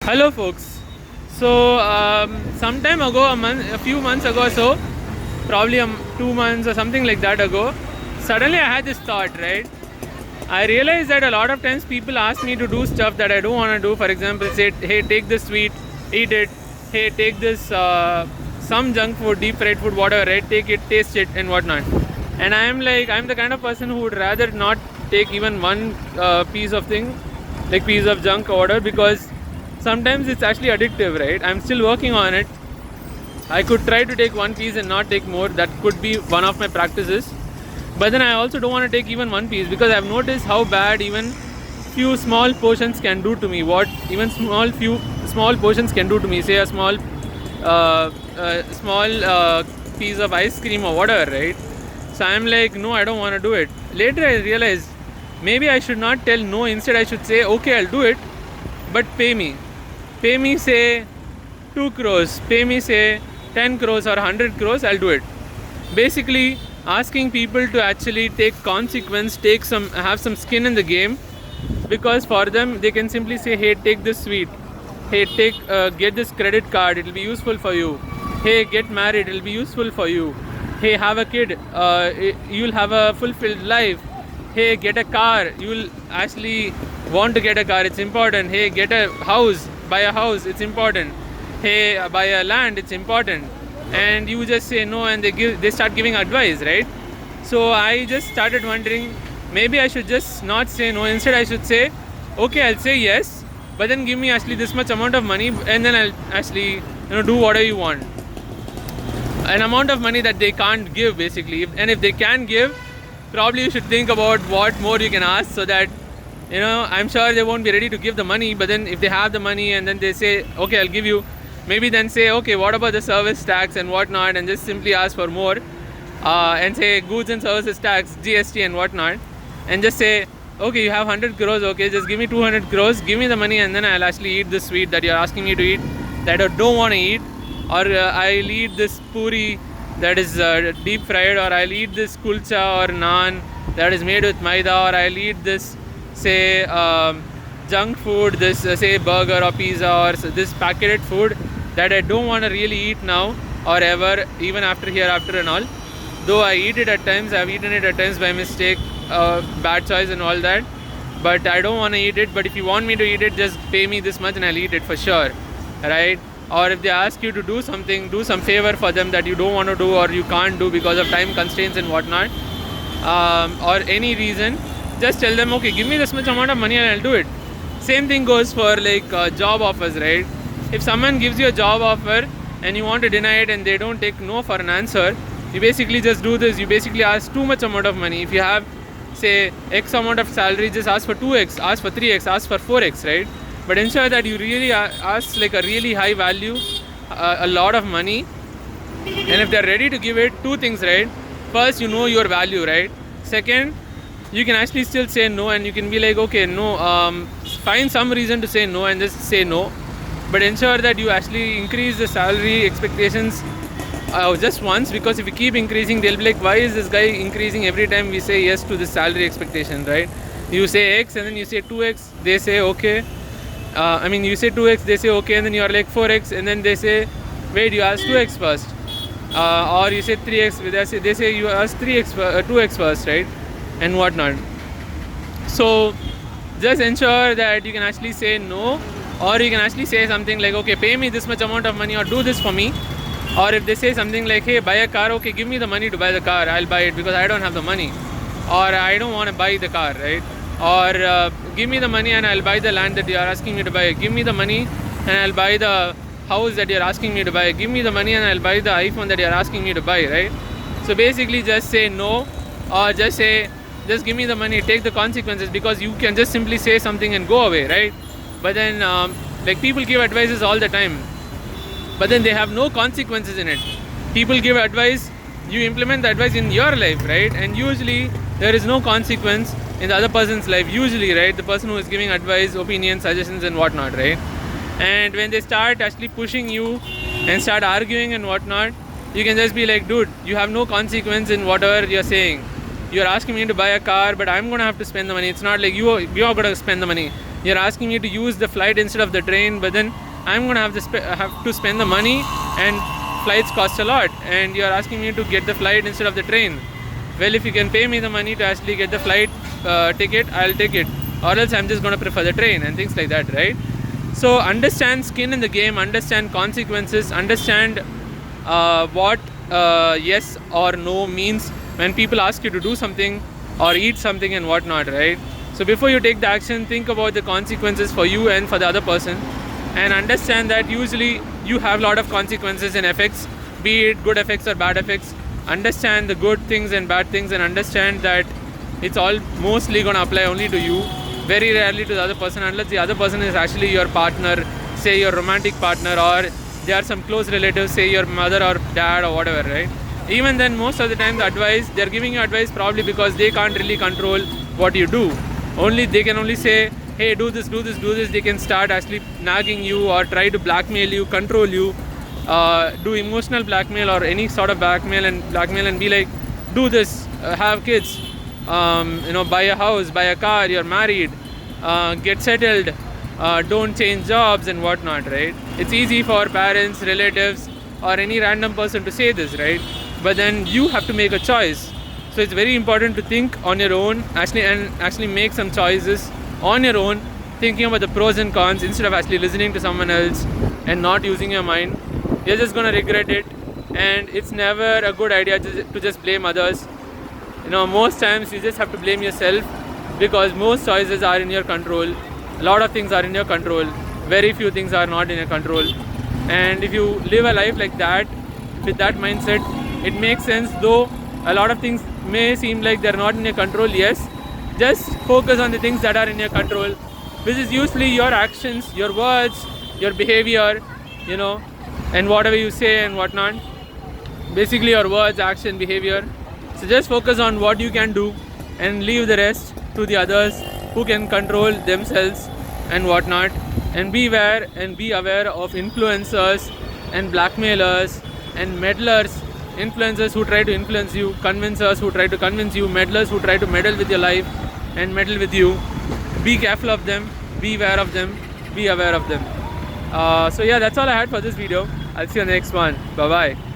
Hello, folks. So, some time ago, a few months ago or so, probably 2 months or something like that ago, suddenly I had this thought, right? I realized that a lot of times people ask me to do stuff that I don't want to do. For example, say, hey, take this sweet, eat it. Hey, take this some junk food, deep fried food, whatever, right? Take it, taste it, and whatnot. And I'm the kind of person who would rather not take even one piece of thing, like piece of junk or whatever, because sometimes it's actually addictive, right? I'm still working on it. I could try to take one piece and not take more. That could be one of my practices. But then I also don't want to take even one piece, because I've noticed how bad even few small portions can do to me. What even few small portions can do to me. Say a small piece of ice cream or whatever, right? So I'm like, no, I don't want to do it. Later I realized maybe I should not tell no. Instead I should say, okay, I'll do it, but pay me. Pay me, say 2 crores. Pay me, say 10 crores or 100 crores. I'll do it. Basically, asking people to actually take consequence, have some skin in the game, because for them they can simply say, hey, take this sweet. Hey, get this credit card. It'll be useful for you. Hey, get married. It'll be useful for you. Hey, have a kid. You'll have a fulfilled life. Hey, get a car. You'll actually want to get a car. It's important. Hey, get a house. Buy a house. It's important. Hey, buy a land. It's important. And you just say no, and they start giving advice, right? So I just started wondering, maybe I should just not say no. Instead, I should say, okay, I'll say yes, but then give me actually this much amount of money, and then I'll actually do whatever you want. An amount of money that they can't give, basically. And if they can give, probably you should think about what more you can ask, so that I'm sure they won't be ready to give the money. But then if they have the money and then they say, okay, I'll give you, maybe then say, okay, what about the service tax and whatnot, and just simply ask for more, and say goods and services tax, GST and whatnot, and just say, okay, you have 100 crores, okay, just give me 200 crores, give me the money, and then I'll actually eat this sweet that you're asking me to eat that I don't want to eat. Or I'll eat this puri that is deep fried, or I'll eat this kulcha or naan that is made with maida, or I'll eat this, say, junk food, this say burger or pizza, or this packeted food that I don't want to really eat now or ever, even after hereafter and all. Though I eat it at times, I've eaten it at times by mistake, bad choice and all that, but I don't want to eat it. But if you want me to eat it, just pay me this much and I'll eat it for sure, right? Or if they ask you to do something, do some favor for them that you don't want to do or you can't do because of time constraints and whatnot, or any reason, just tell them, okay, give me this much amount of money and I'll do it. Same thing goes for job offers, right? If someone gives you a job offer and you want to deny it and they don't take no for an answer, you basically just do this. You basically ask too much amount of money. If you have, say, X amount of salary, just ask for 2x, ask for 3x, ask for 4x, right? But ensure that you really ask like a really high value, a lot of money. And if they're ready to give it, two things, right? First, you know your value, right? Second, you can actually still say no, and you can be like, okay, no, find some reason to say no and just say no. But ensure that you actually increase the salary expectations just once, because if you keep increasing, they'll be like, why is this guy increasing every time we say yes to the salary expectation, right? You say X and then you say 2X, they say okay. You say 2x, they say okay, and then you are like 4x, and then they say, wait, you asked 2x first, or you say 3x, they say you asked 2x first, right, and whatnot. So just ensure that you can actually say no, or you can actually say something like, okay, pay me this much amount of money, or do this for me. Or if they say something like, hey, buy a car, okay, give me the money to buy the car, I'll buy it because I don't have the money, or I don't want to buy the car, right? Or give me the money and I'll buy the land that you are asking me to buy. Give me the money and I'll buy the house that you're asking me to buy. Give me the money and I'll buy the iPhone that you're asking me to buy, right? So basically just say no, or just give me the money, take the consequences, because you can just simply say something and go away, right? But then people give advices all the time, but then they have no consequences in it. People give advice, you implement the advice in your life, right? And usually there is no consequence in the other person's life, usually, right? The person who is giving advice, opinions, suggestions and whatnot, right? And when they start actually pushing you and start arguing and whatnot, you can just be like, dude, you have no consequence in whatever you're saying. You're asking me to buy a car, but I'm going to have to spend the money. It's not like you're going to spend the money. You're asking me to use the flight instead of the train, but then I'm going to have to spend the money, and flights cost a lot, and you're asking me to get the flight instead of the train. Well, if you can pay me the money to actually get the flight ticket, I'll take it, or else I'm just going to prefer the train and things like that, right? So understand skin in the game, understand consequences, understand what yes or no means when people ask you to do something or eat something and whatnot, right? So before you take the action, think about the consequences for you and for the other person, and understand that usually you have a lot of consequences and effects, be it good effects or bad effects. Understand the good things and bad things, and understand that it's all mostly going to apply only to you, very rarely to the other person, unless the other person is actually your partner, say your romantic partner, or they are some close relatives, say your mother or dad or whatever, right? Even then, most of the time the advice, they're giving you advice probably because they can't really control what you do. They can only say, hey, do this, do this, do this. They can start actually nagging you or try to blackmail you, control you, do emotional blackmail or any sort of blackmail and be like, do this, have kids, buy a house, buy a car, you're married, get settled, don't change jobs and whatnot, right? It's easy for parents, relatives, or any random person to say this, right? But then you have to make a choice. So it's very important to think on your own, actually make some choices on your own, thinking about the pros and cons instead of actually listening to someone else and not using your mind. You're just gonna regret it, and it's never a good idea to just blame others. Most times you just have to blame yourself, because most choices are in your control. A lot of things are in your control. Very few things are not in your control. And if you live a life like that, with that mindset, it makes sense. Though a lot of things may seem like they're not in your control, yes, just focus on the things that are in your control, which is usually your actions, your words, your behavior, and whatever you say and whatnot. Basically your words, action, behavior. So just focus on what you can do and leave the rest to the others who can control themselves and whatnot. And be aware of influencers and blackmailers and meddlers. Influencers who try to influence you, convincers who try to convince you, meddlers who try to meddle with your life and meddle with you. Be careful of them, be aware of them, be aware of them. So yeah, that's all I had for this video. I'll see you on the next one. Bye bye.